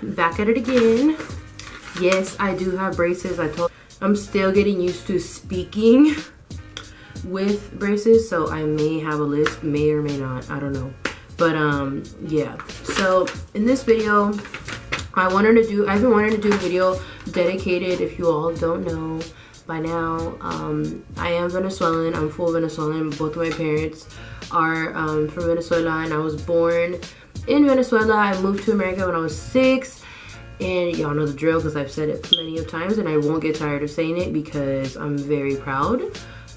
Back at it again. Yes, I do have braces. I'm still getting used to speaking with braces, so I may have a lisp, may or may not, I don't know. But yeah, so in this video I've been wanting to do a video dedicated, if you all don't know by now, I am Venezuelan. I'm full Venezuelan. Both of my parents are from Venezuela, and I was born in Venezuela. I moved to America when I was 6, and y'all know the drill because I've said it plenty of times, and I won't get tired of saying it because I'm very proud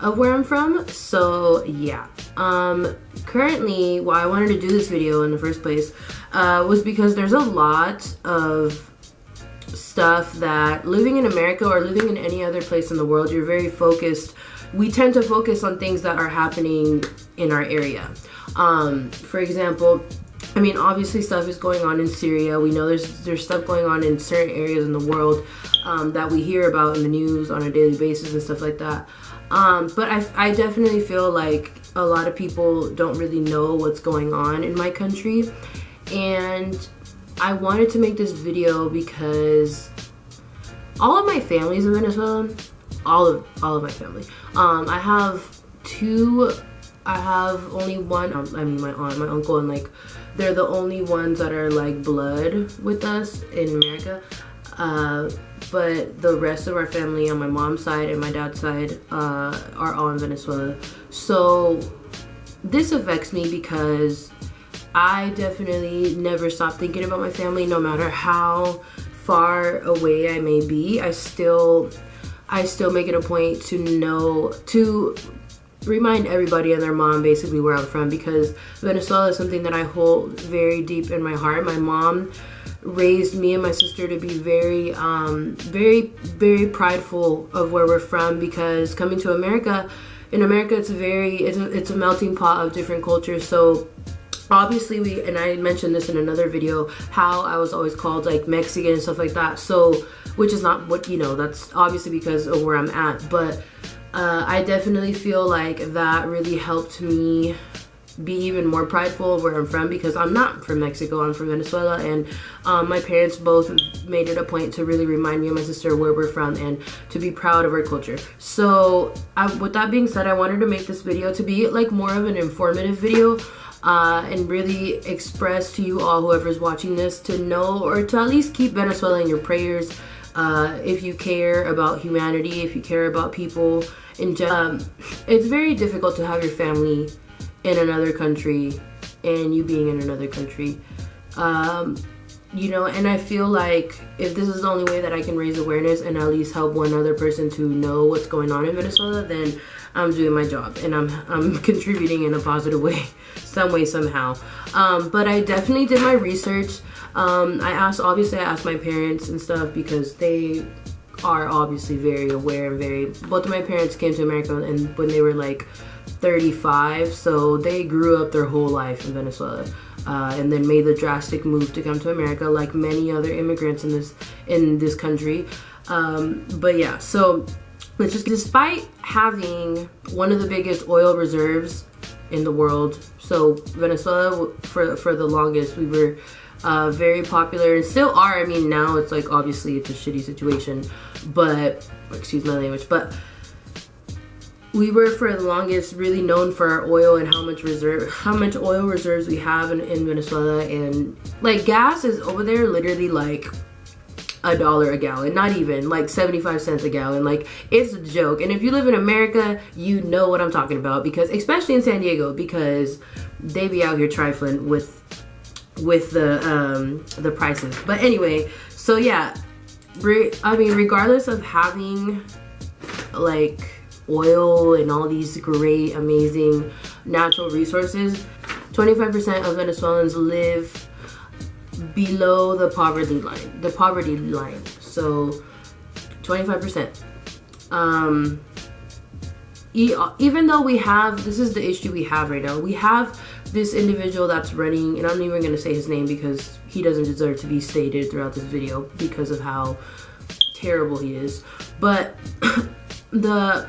of where I'm from. So yeah, currently why I wanted to do this video in the first place was because there's a lot of stuff that living in America or living in any other place in the world, you're very focused. We tend to focus on things that are happening in our area. For example, I mean, obviously stuff is going on in Syria. We know there's stuff going on in certain areas in the world that we hear about in the news on a daily basis and stuff like that. But I definitely feel like a lot of people don't really know what's going on in my country, and I wanted to make this video because all of my family's in Venezuela. All of my family. I have only one. I mean, my aunt, my uncle, and like they're the only ones that are like blood with us in America. But the rest of our family on my mom's side and my dad's side are all in Venezuela. So this affects me because I definitely never stop thinking about my family, no matter how far away I may be. I still make it a point to remind everybody and their mom basically where I'm from, because Venezuela is something that I hold very deep in my heart. My mom raised me and my sister to be very very prideful of where we're from, because coming to America, in America it's a melting pot of different cultures. So obviously and I mentioned this in another video, how I was always called like Mexican and stuff like that, so which is not what, you know, that's obviously because of where I'm at. But I definitely feel like that really helped me be even more prideful of where I'm from, because I'm not from Mexico, I'm from Venezuela, and my parents both made it a point to really remind me and my sister where we're from and to be proud of our culture. So with that being said, I wanted to make this video to be like more of an informative video, and really express to you all, whoever's watching this, to know or to at least keep Venezuela in your prayers. If you care about humanity, if you care about people in general. It's very difficult to have your family in another country and you being in another country, you know, and I feel like if this is the only way that I can raise awareness and at least help one other person to know what's going on in Venezuela, then I'm doing my job and I'm contributing in a positive way, some way, somehow. But I definitely did my research. I asked my parents and stuff, because they are obviously very aware and both of my parents came to America and when they were like 35, so they grew up their whole life in Venezuela, and then made the drastic move to come to America like many other immigrants in this country. But yeah, so it's just, despite having one of the biggest oil reserves in the world, so Venezuela for the longest, we were very popular and still are. I mean, now it's like, obviously it's a shitty situation, but excuse my language, but we were for the longest really known for our oil and how much oil reserves we have in Venezuela. And like gas is over there literally like $1 a gallon, not even, like 75 cents a gallon. Like, it's a joke. And if you live in America, you know what I'm talking about, because especially in San Diego, because they be out here trifling with the prices. But anyway, so yeah, I mean, regardless of having like oil and all these great, amazing natural resources, 25% of Venezuelans live below the poverty line. So 25%. Even though we have, this is the issue we have right now, we have this individual that's running, and I'm not even going to say his name because he doesn't deserve to be stated throughout this video because of how terrible he is. But the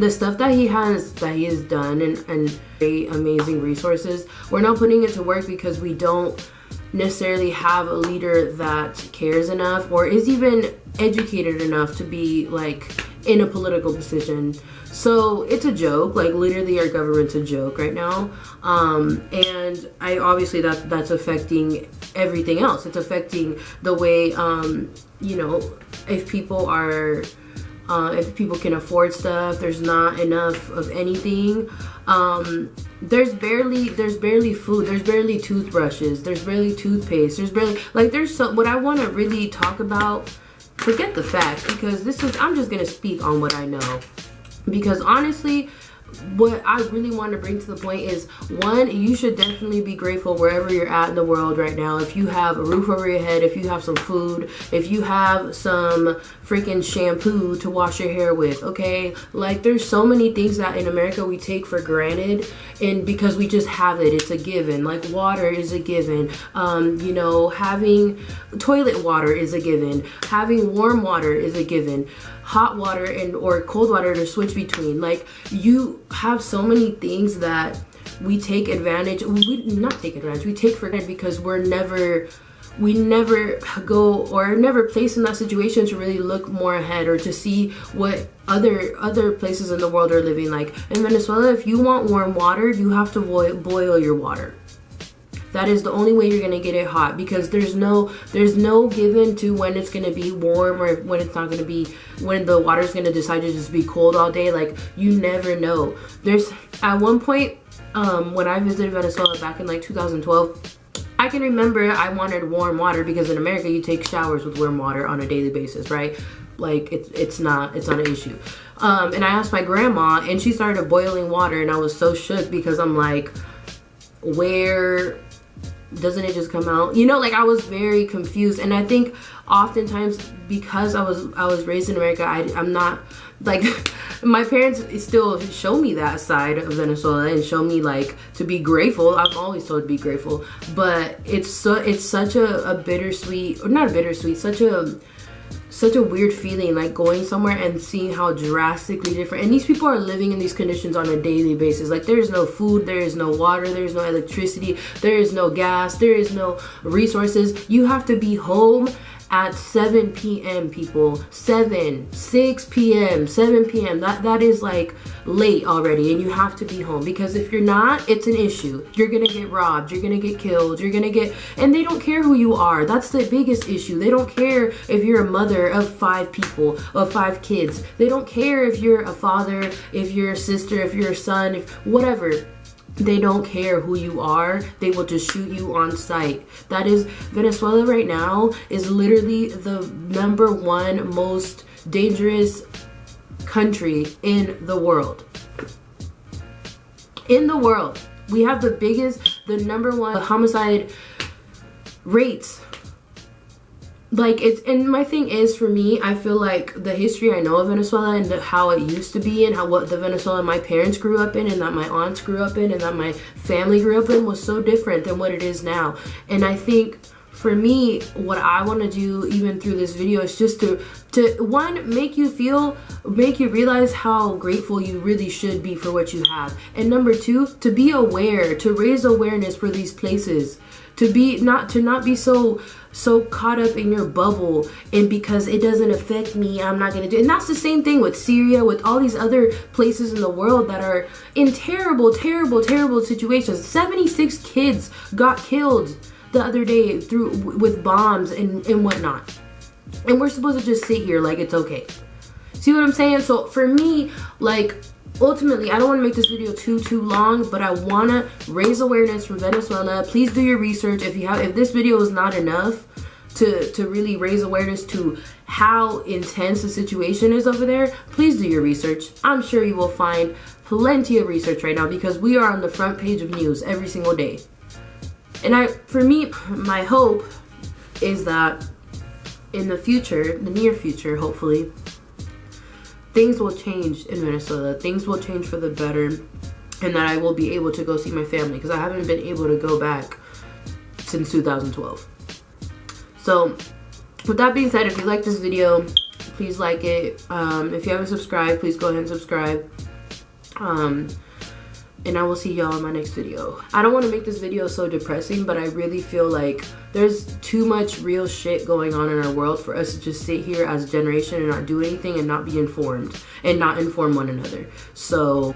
stuff that he has done and very amazing resources, we're not putting it to work because we don't necessarily have a leader that cares enough or is even educated enough to be like in a political position. So it's a joke, like literally our government's a joke right now. And I obviously that's affecting everything else. It's affecting the way, you know, if people can afford stuff, there's not enough of anything. There's barely food, there's barely toothbrushes, there's barely toothpaste, there's barely, like, there's so, what I want to really talk about, forget the facts, because I'm just gonna speak on what I know. Because honestly, what I really want to bring to the point is, one, you should definitely be grateful wherever you're at in the world right now. If you have a roof over your head, if you have some food, if you have some freaking shampoo to wash your hair with, okay? Like, there's so many things that in America we take for granted, and because we just have it, it's a given. Like, water is a given. You know, having toilet water is a given. Having warm water is a given. Hot water or cold water to switch between. Like, you have so many things that we take advantage, we take for granted because we never go or never placed in that situation to really look more ahead or to see what other places in the world are living like. In Venezuela, if you want warm water, you have to boil your water. That is the only way you're gonna get it hot, because there's no given to when it's gonna be warm or when it's not gonna be, when the water's gonna decide to just be cold all day. Like, you never know. There's, at one point, when I visited Venezuela back in like 2012, I can remember I wanted warm water because in America you take showers with warm water on a daily basis, right? Like, it's not an issue. And I asked my grandma, and she started boiling water, and I was so shook because I'm like, where doesn't it just come out? You know, like, I was very confused. And I think oftentimes because I was raised in America, I'm not like, my parents still show me that side of Venezuela and show me like to be grateful. I'm always told to be grateful, but it's such a bittersweet, or not bittersweet, such a weird feeling, like going somewhere and seeing how drastically different, and these people are living in these conditions on a daily basis. Like, there is no food, there is no water, there is no electricity, there is no gas, there is no resources. You have to be home at 7 p.m. people. 6 p.m., 7 p.m. That is like late already, and you have to be home, because if you're not, it's an issue. You're gonna get robbed, you're gonna get killed, and they don't care who you are. That's the biggest issue. They don't care if you're a mother of 5 people, of 5 kids. They don't care if you're a father, if you're a sister, if you're a son, if whatever. They don't care who you are. They will just shoot you on sight. That is, Venezuela right now is literally the #1 most dangerous country in the world. In the world. We have the #1 homicide rates. Like, and my thing is, for me, I feel like the history I know of Venezuela and how it used to be, and what the Venezuela my parents grew up in, and that my aunts grew up in, and that my family grew up in, was so different than what it is now. And I think for me, what I want to do even through this video is just to one, make you realize how grateful you really should be for what you have, and number 2, to be aware, to raise awareness for these places, to not be so caught up in your bubble, and because it doesn't affect me, I'm not gonna do it. And that's the same thing with Syria, with all these other places in the world that are in terrible situations. 76 kids got killed the other day with bombs and whatnot, and we're supposed to just sit here like it's okay. See what I'm saying? So for me, like, ultimately, I don't want to make this video too long, but I want to raise awareness from Venezuela. Please do your research. If this video is not enough to really raise awareness to how intense the situation is over there, please do your research. I'm sure you will find plenty of research right now, because we are on the front page of news every single day. And for me, my hope is that in the future, the near future, hopefully, things will change in Venezuela. Things will change for the better, and that I will be able to go see my family, because I haven't been able to go back since 2012. So with that being said, if you like this video, please like it. If you haven't subscribed, please go ahead and subscribe. and I will see y'all in my next video. I don't want to make this video so depressing, but I really feel like there's too much real shit going on in our world for us to just sit here as a generation and not do anything and not be informed and not inform one another. So